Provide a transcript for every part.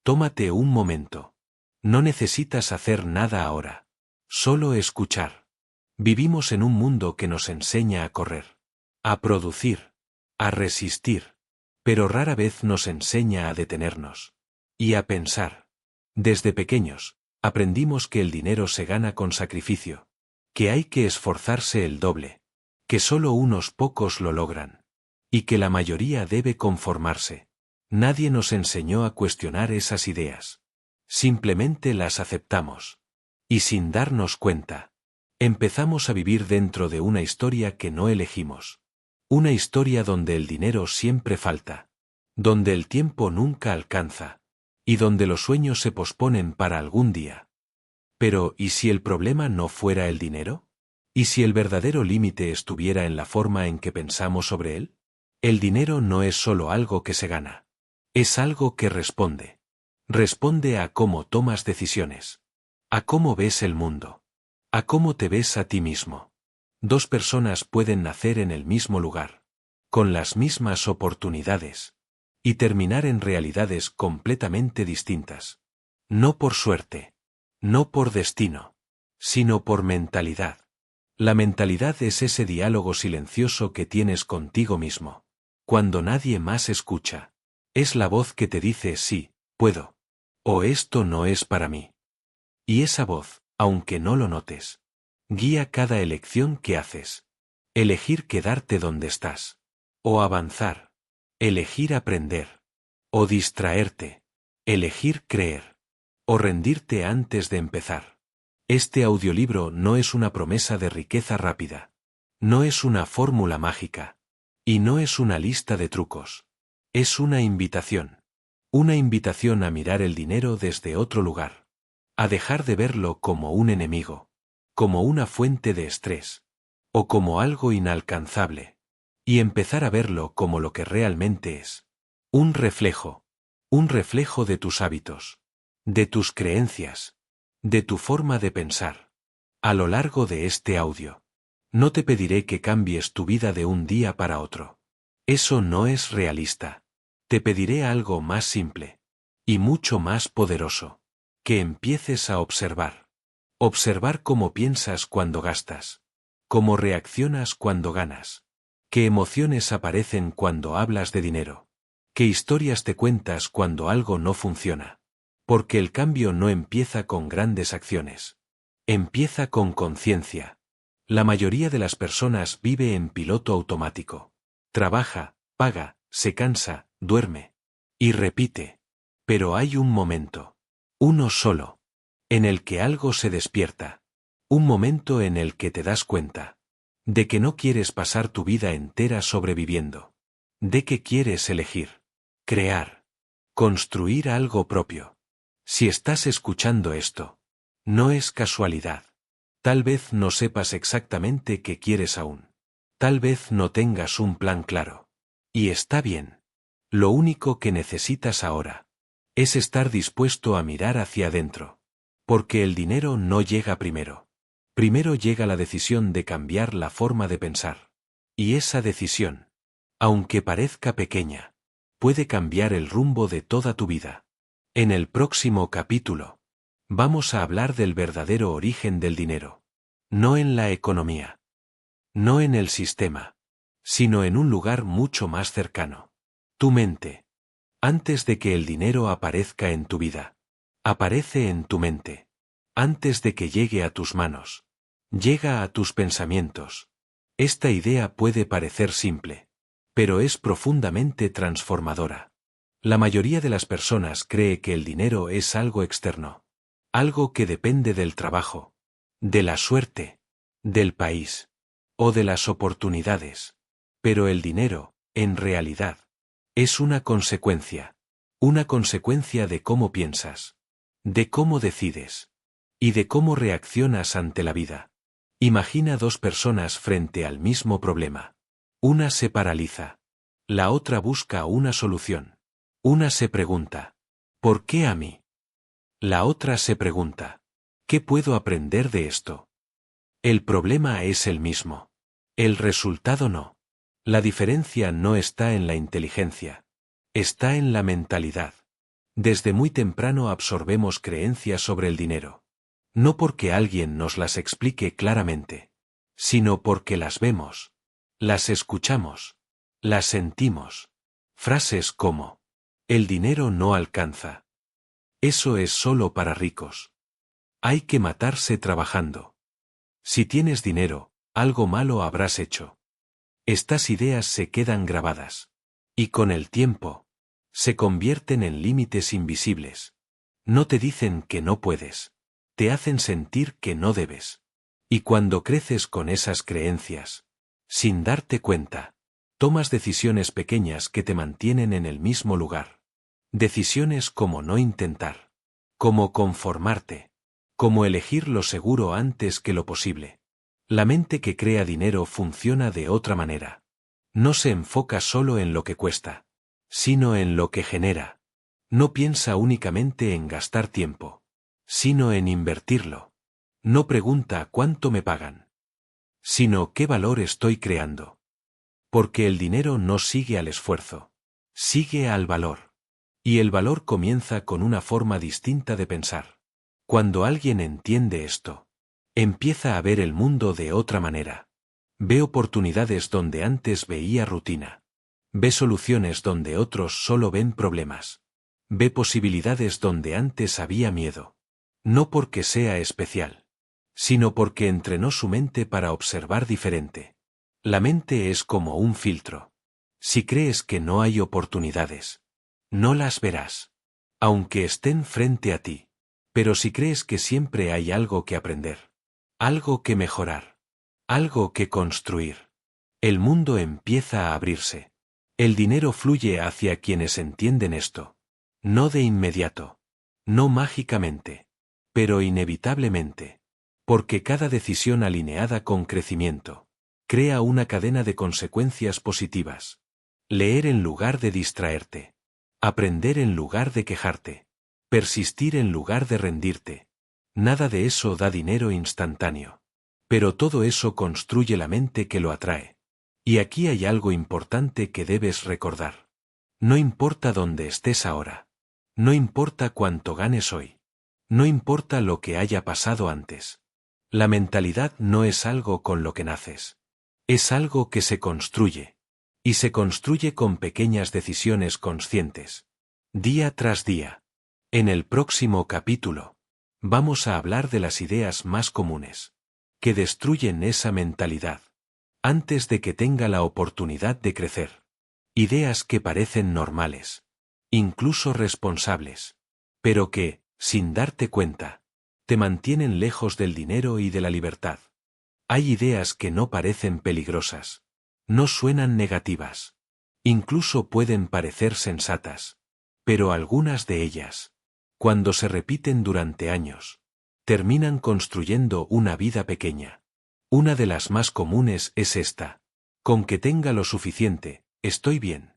Tómate un momento. No necesitas hacer nada ahora. Solo escuchar. Vivimos en un mundo que nos enseña a correr, a producir, a resistir, pero rara vez nos enseña a detenernos y a pensar. Desde pequeños, aprendimos que el dinero se gana con sacrificio, que hay que esforzarse el doble, que solo unos pocos lo logran, y que la mayoría debe conformarse. Nadie nos enseñó a cuestionar esas ideas. Simplemente las aceptamos. Y sin darnos cuenta, empezamos a vivir dentro de una historia que no elegimos. Una historia donde el dinero siempre falta, donde el tiempo nunca alcanza, y donde los sueños se posponen para algún día. Pero, ¿y si el problema no fuera el dinero? ¿Y si el verdadero límite estuviera en la forma en que pensamos sobre él? El dinero no es solo algo que se gana. Es algo que responde. Responde a cómo tomas decisiones, a cómo ves el mundo, a cómo te ves a ti mismo. Dos personas pueden nacer en el mismo lugar, con las mismas oportunidades, y terminar en realidades completamente distintas. No por suerte, no por destino, sino por mentalidad. La mentalidad es ese diálogo silencioso que tienes contigo mismo, cuando nadie más escucha. Es la voz que te dice sí, puedo, o esto no es para mí. Y esa voz, aunque no lo notes, guía cada elección que haces. Elegir quedarte donde estás, o avanzar, elegir aprender, o distraerte, elegir creer, o rendirte antes de empezar. Este audiolibro no es una promesa de riqueza rápida, no es una fórmula mágica, y no es una lista de trucos. Es una invitación a mirar el dinero desde otro lugar, a dejar de verlo como un enemigo, como una fuente de estrés, o como algo inalcanzable, y empezar a verlo como lo que realmente es. Un reflejo de tus hábitos, de tus creencias, de tu forma de pensar. A lo largo de este audio, no te pediré que cambies tu vida de un día para otro. Eso no es realista. Te pediré algo más simple, y mucho más poderoso, que empieces a observar. Observar cómo piensas cuando gastas, cómo reaccionas cuando ganas, qué emociones aparecen cuando hablas de dinero, qué historias te cuentas cuando algo no funciona. Porque el cambio no empieza con grandes acciones. Empieza con conciencia. La mayoría de las personas vive en piloto automático. Trabaja, paga, se cansa, duerme. Y repite. Pero hay un momento. Uno solo. En el que algo se despierta. Un momento en el que te das cuenta. De que no quieres pasar tu vida entera sobreviviendo. De que quieres elegir. Crear. Construir algo propio. Si estás escuchando esto, no es casualidad. Tal vez no sepas exactamente qué quieres aún. Tal vez no tengas un plan claro. Y está bien. Lo único que necesitas ahora es estar dispuesto a mirar hacia adentro. Porque el dinero no llega primero. Primero llega la decisión de cambiar la forma de pensar. Y esa decisión, aunque parezca pequeña, puede cambiar el rumbo de toda tu vida. En el próximo capítulo, vamos a hablar del verdadero origen del dinero. No en la economía. No en el sistema. Sino en un lugar mucho más cercano. Tu mente. Antes de que el dinero aparezca en tu vida. Aparece en tu mente. Antes de que llegue a tus manos. Llega a tus pensamientos. Esta idea puede parecer simple. Pero es profundamente transformadora. La mayoría de las personas cree que el dinero es algo externo. Algo que depende del trabajo, de la suerte, del país, o de las oportunidades. Pero el dinero, en realidad, es una consecuencia de cómo piensas, de cómo decides, y de cómo reaccionas ante la vida. Imagina dos personas frente al mismo problema. Una se paraliza. La otra busca una solución. Una se pregunta, ¿por qué a mí? La otra se pregunta, ¿qué puedo aprender de esto? El problema es el mismo. El resultado no. La diferencia no está en la inteligencia. Está en la mentalidad. Desde muy temprano absorbemos creencias sobre el dinero. No porque alguien nos las explique claramente, sino porque las vemos, las escuchamos, las sentimos. Frases como, el dinero no alcanza. Eso es solo para ricos. Hay que matarse trabajando. Si tienes dinero, algo malo habrás hecho. Estas ideas se quedan grabadas. Y con el tiempo, se convierten en límites invisibles. No te dicen que no puedes. Te hacen sentir que no debes. Y cuando creces con esas creencias, sin darte cuenta, tomas decisiones pequeñas que te mantienen en el mismo lugar. Decisiones como no intentar, como conformarte, como elegir lo seguro antes que lo posible. La mente que crea dinero funciona de otra manera. No se enfoca solo en lo que cuesta, sino en lo que genera. No piensa únicamente en gastar tiempo, sino en invertirlo. No pregunta cuánto me pagan, sino qué valor estoy creando. Porque el dinero no sigue al esfuerzo, sigue al valor. Y el valor comienza con una forma distinta de pensar. Cuando alguien entiende esto, empieza a ver el mundo de otra manera. Ve oportunidades donde antes veía rutina. Ve soluciones donde otros solo ven problemas. Ve posibilidades donde antes había miedo. No porque sea especial, sino porque entrenó su mente para observar diferente. La mente es como un filtro. Si crees que no hay oportunidades, no las verás, aunque estén frente a ti. Pero si crees que siempre hay algo que aprender, algo que mejorar, algo que construir, el mundo empieza a abrirse. El dinero fluye hacia quienes entienden esto. No de inmediato, no mágicamente, pero inevitablemente. Porque cada decisión alineada con crecimiento crea una cadena de consecuencias positivas. Leer en lugar de distraerte. Aprender en lugar de quejarte. Persistir en lugar de rendirte. Nada de eso da dinero instantáneo. Pero todo eso construye la mente que lo atrae. Y aquí hay algo importante que debes recordar. No importa dónde estés ahora. No importa cuánto ganes hoy. No importa lo que haya pasado antes. La mentalidad no es algo con lo que naces. Es algo que se construye. Y se construye con pequeñas decisiones conscientes. Día tras día. En el próximo capítulo, vamos a hablar de las ideas más comunes, que destruyen esa mentalidad, antes de que tenga la oportunidad de crecer. Ideas que parecen normales, incluso responsables, pero que, sin darte cuenta, te mantienen lejos del dinero y de la libertad. Hay ideas que no parecen peligrosas, no suenan negativas, incluso pueden parecer sensatas, pero algunas de ellas, cuando se repiten durante años, terminan construyendo una vida pequeña. Una de las más comunes es esta: con que tenga lo suficiente, estoy bien.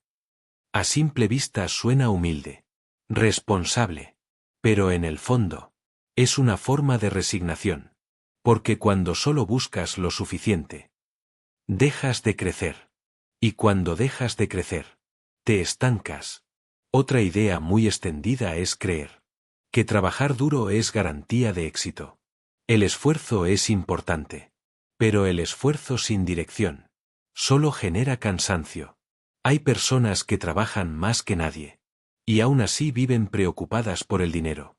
A simple vista suena humilde, responsable, pero en el fondo, es una forma de resignación. Porque cuando solo buscas lo suficiente, dejas de crecer. Y cuando dejas de crecer, te estancas. Otra idea muy extendida es creer que trabajar duro es garantía de éxito. El esfuerzo es importante, pero el esfuerzo sin dirección solo genera cansancio. Hay personas que trabajan más que nadie, y aún así viven preocupadas por el dinero.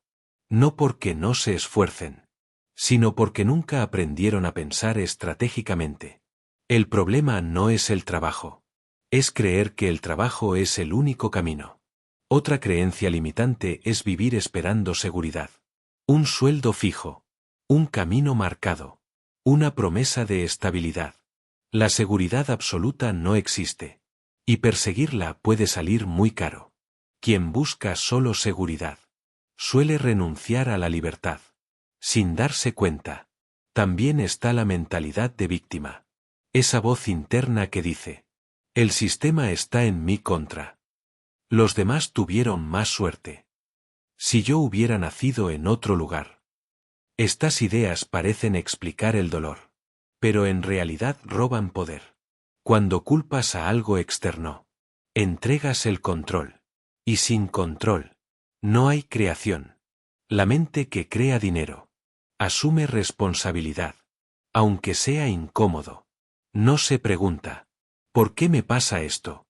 No porque no se esfuercen, sino porque nunca aprendieron a pensar estratégicamente. El problema no es el trabajo. Es creer que el trabajo es el único camino. Otra creencia limitante es vivir esperando seguridad. Un sueldo fijo. Un camino marcado. Una promesa de estabilidad. La seguridad absoluta no existe. Y perseguirla puede salir muy caro. Quien busca solo seguridad suele renunciar a la libertad. Sin darse cuenta. También está la mentalidad de víctima. Esa voz interna que dice: el sistema está en mi contra. Los demás tuvieron más suerte. Si yo hubiera nacido en otro lugar. Estas ideas parecen explicar el dolor, pero en realidad roban poder. Cuando culpas a algo externo, entregas el control. Y sin control, No hay creación. La mente que crea dinero asume responsabilidad, aunque sea incómodo. No se pregunta, ¿por qué me pasa esto?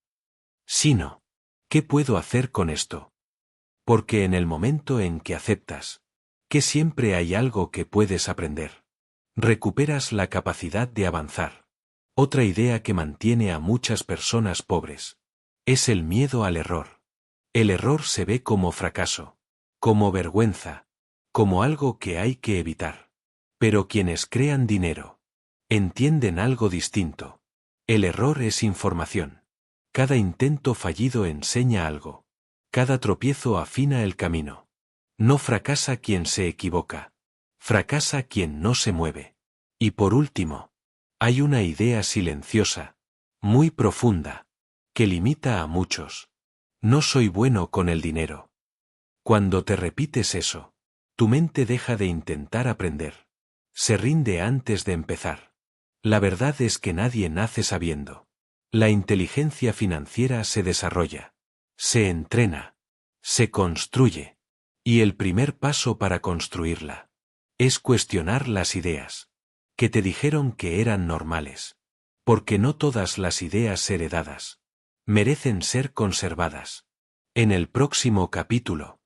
Sino, ¿qué puedo hacer con esto? Porque en el momento en que aceptas que siempre hay algo que puedes aprender, recuperas la capacidad de avanzar. Otra idea que mantiene a muchas personas pobres es el miedo al error. El error se ve como fracaso, como vergüenza, como algo que hay que evitar. Pero quienes crean dinero entienden algo distinto. El error es información. Cada intento fallido enseña algo. Cada tropiezo afina el camino. No fracasa quien se equivoca. Fracasa quien no se mueve. Y por último, hay una idea silenciosa, muy profunda, que limita a muchos. No soy bueno con el dinero. Cuando te repites eso, tu mente deja de intentar aprender. Se rinde antes de empezar. La verdad es que nadie nace sabiendo. La inteligencia financiera se desarrolla, se entrena, se construye. Y el primer paso para construirla es cuestionar las ideas que te dijeron que eran normales. Porque no todas las ideas heredadas merecen ser conservadas. En el próximo capítulo,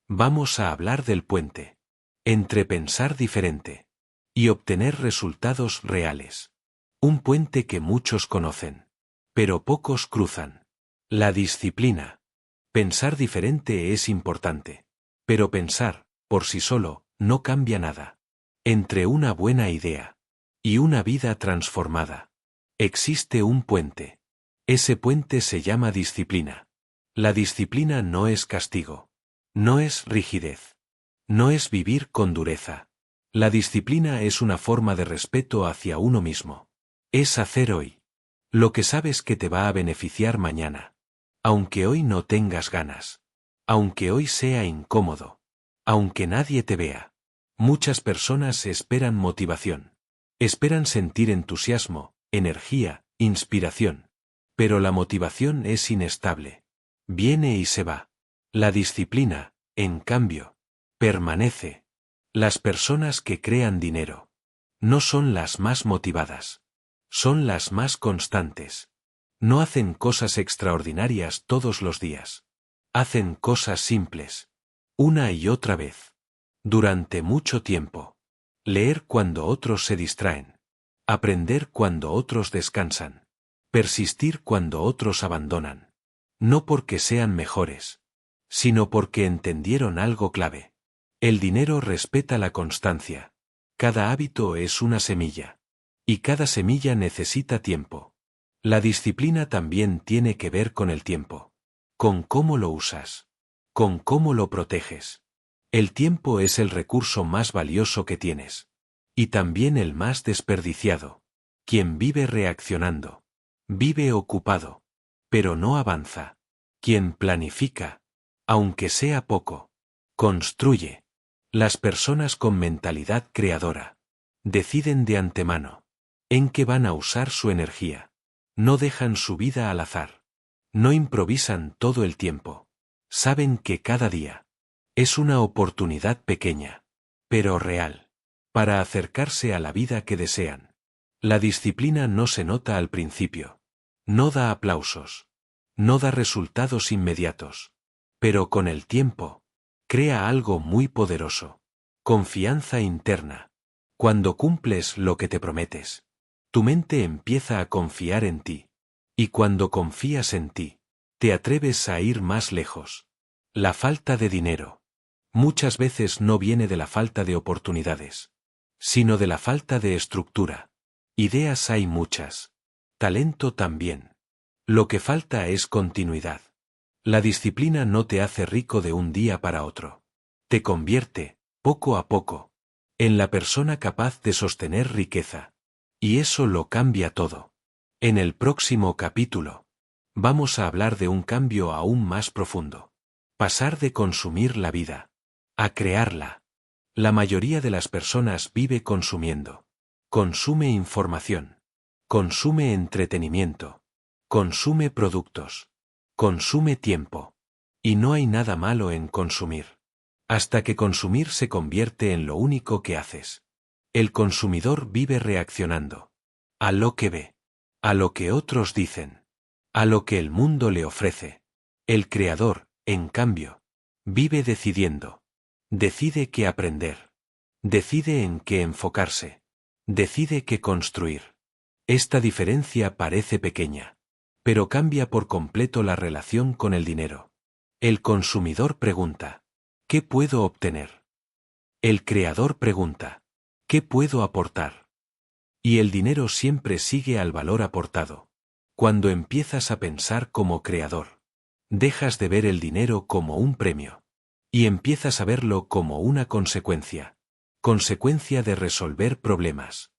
vamos a hablar del puente entre pensar diferente y obtener resultados reales. Un puente que muchos conocen, pero pocos cruzan. La disciplina. Pensar diferente es importante, pero pensar, por sí solo, no cambia nada. Entre una buena idea y una vida transformada, existe un puente. Ese puente se llama disciplina. La disciplina no es castigo. No es rigidez. No es vivir con dureza. La disciplina es una forma de respeto hacia uno mismo. Es hacer hoy lo que sabes que te va a beneficiar mañana. Aunque hoy no tengas ganas. Aunque hoy sea incómodo. Aunque nadie te vea. Muchas personas esperan motivación. Esperan sentir entusiasmo, energía, inspiración. Pero la motivación es inestable. Viene y se va. La disciplina, en cambio, permanece. Las personas que crean dinero no son las más motivadas. Son las más constantes. No hacen cosas extraordinarias todos los días. Hacen cosas simples. Una y otra vez. Durante mucho tiempo. Leer cuando otros se distraen. Aprender cuando otros descansan. Persistir cuando otros abandonan. No porque sean mejores, sino porque entendieron algo clave. El dinero respeta la constancia. Cada hábito es una semilla. Y cada semilla necesita tiempo. La disciplina también tiene que ver con el tiempo. Con cómo lo usas. Con cómo lo proteges. El tiempo es el recurso más valioso que tienes. Y también el más desperdiciado. Quien vive reaccionando. Vive ocupado. Pero no avanza. Quien planifica, aunque sea poco, construye. Las personas con mentalidad creadora deciden de antemano en qué van a usar su energía. No dejan su vida al azar. No improvisan todo el tiempo. Saben que cada día es una oportunidad pequeña, pero real, para acercarse a la vida que desean. La disciplina no se nota al principio. No da aplausos. No da resultados inmediatos. Pero con el tiempo, crea algo muy poderoso. Confianza interna. Cuando cumples lo que te prometes, tu mente empieza a confiar en ti. Y cuando confías en ti, te atreves a ir más lejos. La falta de dinero muchas veces no viene de la falta de oportunidades, sino de la falta de estructura. Ideas hay muchas. Talento también. Lo que falta es continuidad. La disciplina no te hace rico de un día para otro. Te convierte, poco a poco, en la persona capaz de sostener riqueza. Y eso lo cambia todo. En el próximo capítulo, vamos a hablar de un cambio aún más profundo. Pasar de consumir la vida a crearla. La mayoría de las personas vive consumiendo. Consume información. Consume entretenimiento. Consume productos. Consume tiempo. Y no hay nada malo en consumir. Hasta que consumir se convierte en lo único que haces. El consumidor vive reaccionando a lo que ve, a lo que otros dicen, a lo que el mundo le ofrece. El creador, en cambio, vive decidiendo. Decide qué aprender. Decide en qué enfocarse. Decide qué construir. Esta diferencia parece pequeña, pero cambia por completo la relación con el dinero. El consumidor pregunta, ¿qué puedo obtener? El creador pregunta, ¿qué puedo aportar? Y el dinero siempre sigue al valor aportado. Cuando empiezas a pensar como creador, dejas de ver el dinero como un premio. Y empiezas a verlo como una consecuencia. Consecuencia de resolver problemas.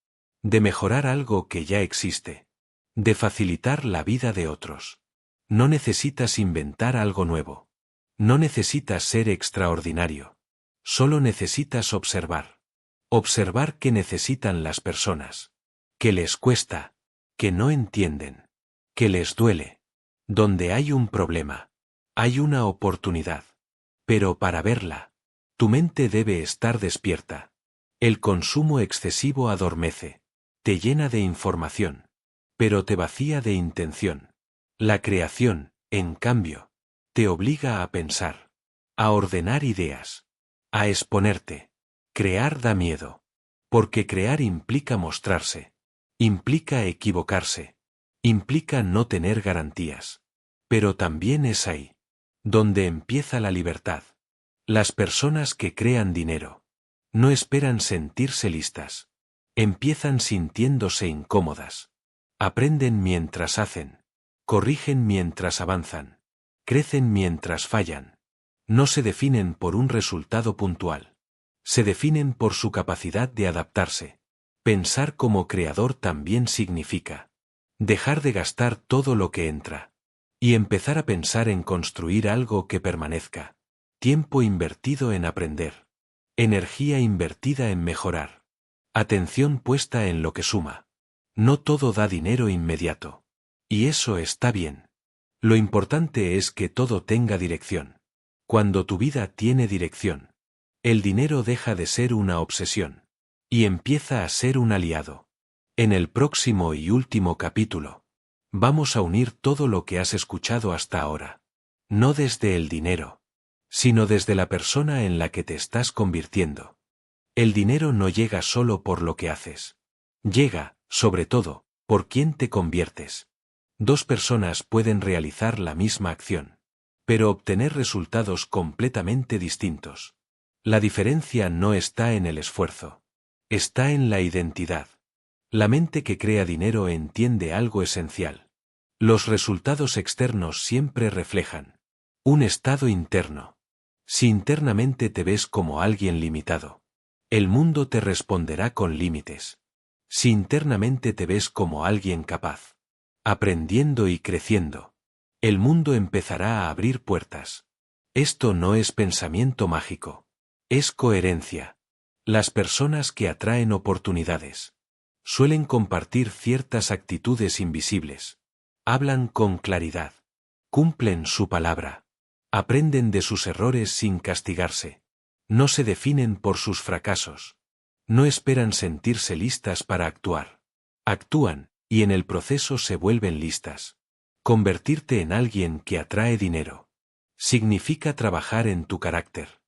De mejorar algo que ya existe. De facilitar la vida de otros. No necesitas inventar algo nuevo. No necesitas ser extraordinario. Solo necesitas observar. Observar qué necesitan las personas. Qué les cuesta. Que no entienden. Que les duele. Donde hay un problema, hay una oportunidad. Pero para verla, tu mente debe estar despierta. El consumo excesivo adormece. Te llena de información. Pero te vacía de intención. La creación, en cambio, te obliga a pensar. A ordenar ideas. A exponerte. Crear da miedo. Porque crear implica mostrarse. Implica equivocarse. Implica no tener garantías. Pero también es ahí donde empieza la libertad. Las personas que crean dinero no esperan sentirse listas. Empiezan sintiéndose incómodas. Aprenden mientras hacen. Corrigen mientras avanzan. Crecen mientras fallan. No se definen por un resultado puntual. Se definen por su capacidad de adaptarse. Pensar como creador también significa dejar de gastar todo lo que entra. Y empezar a pensar en construir algo que permanezca. Tiempo invertido en aprender. Energía invertida en mejorar. Atención puesta en lo que suma. No todo da dinero inmediato. Y eso está bien. Lo importante es que todo tenga dirección. Cuando tu vida tiene dirección, el dinero deja de ser una obsesión. Y empieza a ser un aliado. En el próximo y último capítulo, vamos a unir todo lo que has escuchado hasta ahora. No desde el dinero, sino desde la persona en la que te estás convirtiendo. El dinero no llega solo por lo que haces. Llega, sobre todo, por quién te conviertes. Dos personas pueden realizar la misma acción, pero obtener resultados completamente distintos. La diferencia no está en el esfuerzo. Está en la identidad. La mente que crea dinero entiende algo esencial. Los resultados externos siempre reflejan un estado interno. Si internamente te ves como alguien limitado, el mundo te responderá con límites. Si internamente te ves como alguien capaz, aprendiendo y creciendo, el mundo empezará a abrir puertas. Esto no es pensamiento mágico. Es coherencia. Las personas que atraen oportunidades suelen compartir ciertas actitudes invisibles. Hablan con claridad. Cumplen su palabra. Aprenden de sus errores sin castigarse. No se definen por sus fracasos. No esperan sentirse listas para actuar. Actúan, y en el proceso se vuelven listas. Convertirte en alguien que atrae dinero significa trabajar en tu carácter.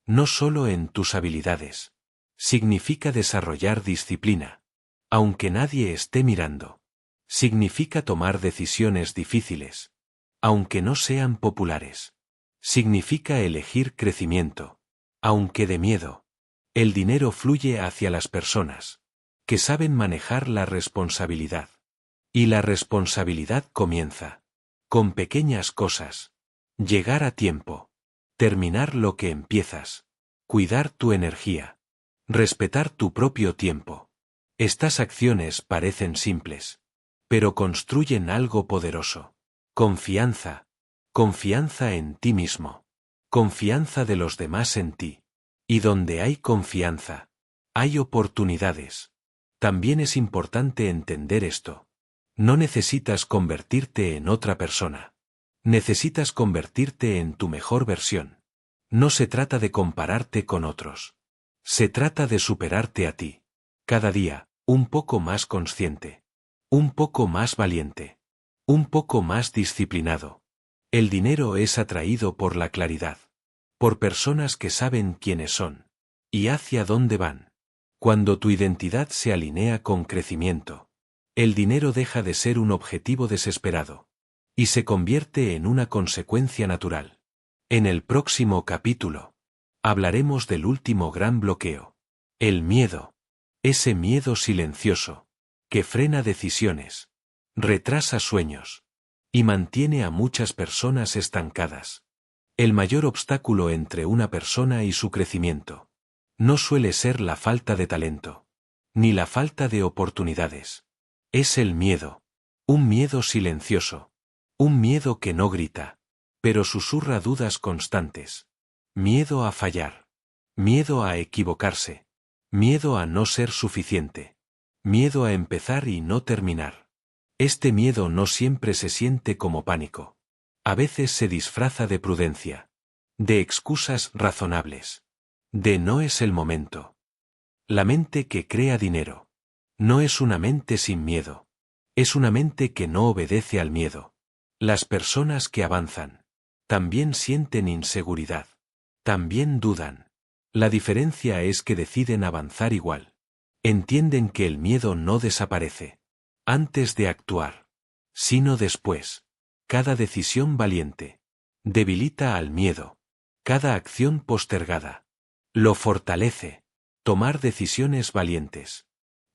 No solo en tus habilidades. Significa desarrollar disciplina. Aunque nadie esté mirando. Significa tomar decisiones difíciles. Aunque no sean populares. Significa elegir crecimiento. Aunque de miedo. El dinero fluye hacia las personas que saben manejar la responsabilidad. Y la responsabilidad comienza con pequeñas cosas. Llegar a tiempo. Terminar lo que empiezas. Cuidar tu energía. Respetar tu propio tiempo. Estas acciones parecen simples, pero construyen algo poderoso. Confianza. Confianza en ti mismo. Confianza de los demás en ti. Y donde hay confianza, hay oportunidades. También es importante entender esto. No necesitas convertirte en otra persona. Necesitas convertirte en tu mejor versión. No se trata de compararte con otros. Se trata de superarte a ti. Cada día, un poco más consciente. Un poco más valiente. Un poco más disciplinado. El dinero es atraído por la claridad. Por personas que saben quiénes son. Y hacia dónde van. Cuando tu identidad se alinea con crecimiento, el dinero deja de ser un objetivo desesperado. Y se convierte en una consecuencia natural. En el próximo capítulo, hablaremos del último gran bloqueo. El miedo. Ese miedo silencioso, que frena decisiones, retrasa sueños, y mantiene a muchas personas estancadas. El mayor obstáculo entre una persona y su crecimiento no suele ser la falta de talento, ni la falta de oportunidades. Es el miedo. Un miedo silencioso. Un miedo que no grita, pero susurra dudas constantes. Miedo a fallar. Miedo a equivocarse. Miedo a no ser suficiente. Miedo a empezar y no terminar. Este miedo no siempre se siente como pánico. A veces se disfraza de prudencia. De excusas razonables. De no es el momento. La mente que crea dinero. No es una mente sin miedo. Es una mente que no obedece al miedo. Las personas que avanzan también sienten inseguridad. También dudan. La diferencia es que deciden avanzar igual. Entienden que el miedo no desaparece antes de actuar, sino después. Cada decisión valiente debilita al miedo. Cada acción postergada lo fortalece. Tomar decisiones valientes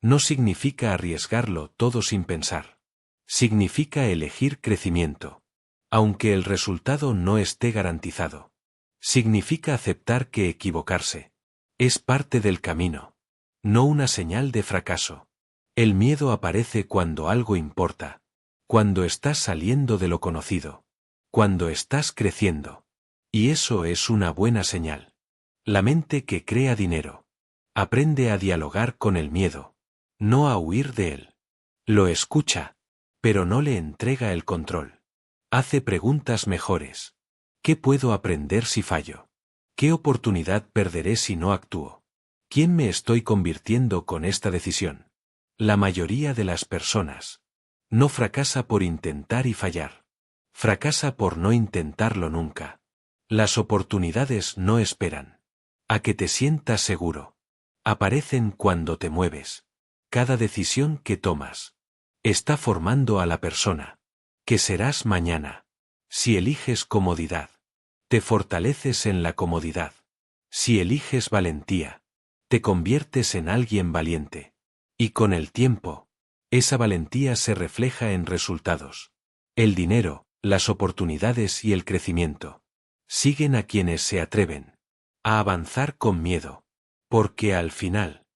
no significa arriesgarlo todo sin pensar. Significa elegir crecimiento, aunque el resultado no esté garantizado. Significa aceptar que equivocarse es parte del camino, no una señal de fracaso. El miedo aparece cuando algo importa, cuando estás saliendo de lo conocido, cuando estás creciendo. Y eso es una buena señal. La mente que crea dinero aprende a dialogar con el miedo, no a huir de él. Lo escucha, pero no le entrega el control. Hace preguntas mejores. ¿Qué puedo aprender si fallo? ¿Qué oportunidad perderé si no actúo? ¿Quién me estoy convirtiendo con esta decisión? La mayoría de las personas no fracasa por intentar y fallar. Fracasa por no intentarlo nunca. Las oportunidades no esperan a que te sientas seguro. Aparecen cuando te mueves. Cada decisión que tomas está formando a la persona que serás mañana. Si eliges comodidad, te fortaleces en la comodidad. Si eliges valentía, te conviertes en alguien valiente. Y con el tiempo, esa valentía se refleja en resultados. El dinero, las oportunidades y el crecimiento siguen a quienes se atreven a avanzar con miedo. Porque al final,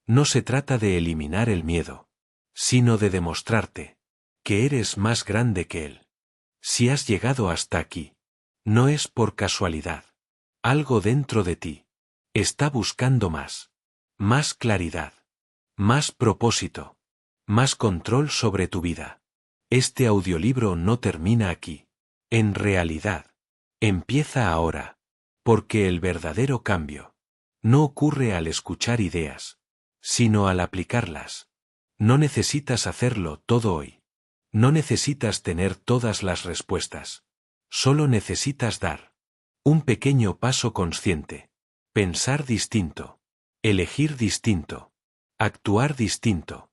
no se trata de eliminar el miedo, sino de demostrarte que eres más grande que él. Si has llegado hasta aquí, no es por casualidad. Algo dentro de ti está buscando más. Más claridad. Más propósito. Más control sobre tu vida. Este audiolibro no termina aquí. En realidad, empieza ahora. Porque el verdadero cambio no ocurre al escuchar ideas, sino al aplicarlas. No necesitas hacerlo todo hoy. No necesitas tener todas las respuestas. Solo necesitas dar un pequeño paso consciente. Pensar distinto. Elegir distinto. Actuar distinto.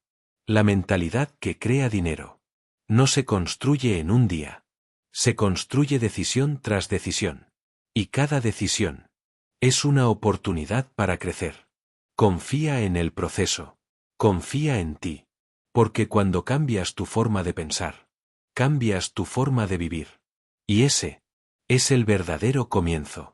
La mentalidad que crea dinero no se construye en un día. Se construye decisión tras decisión. Y cada decisión es una oportunidad para crecer. Confía en el proceso. Confía en ti. Porque cuando cambias tu forma de pensar, cambias tu forma de vivir. Y ese es el verdadero comienzo.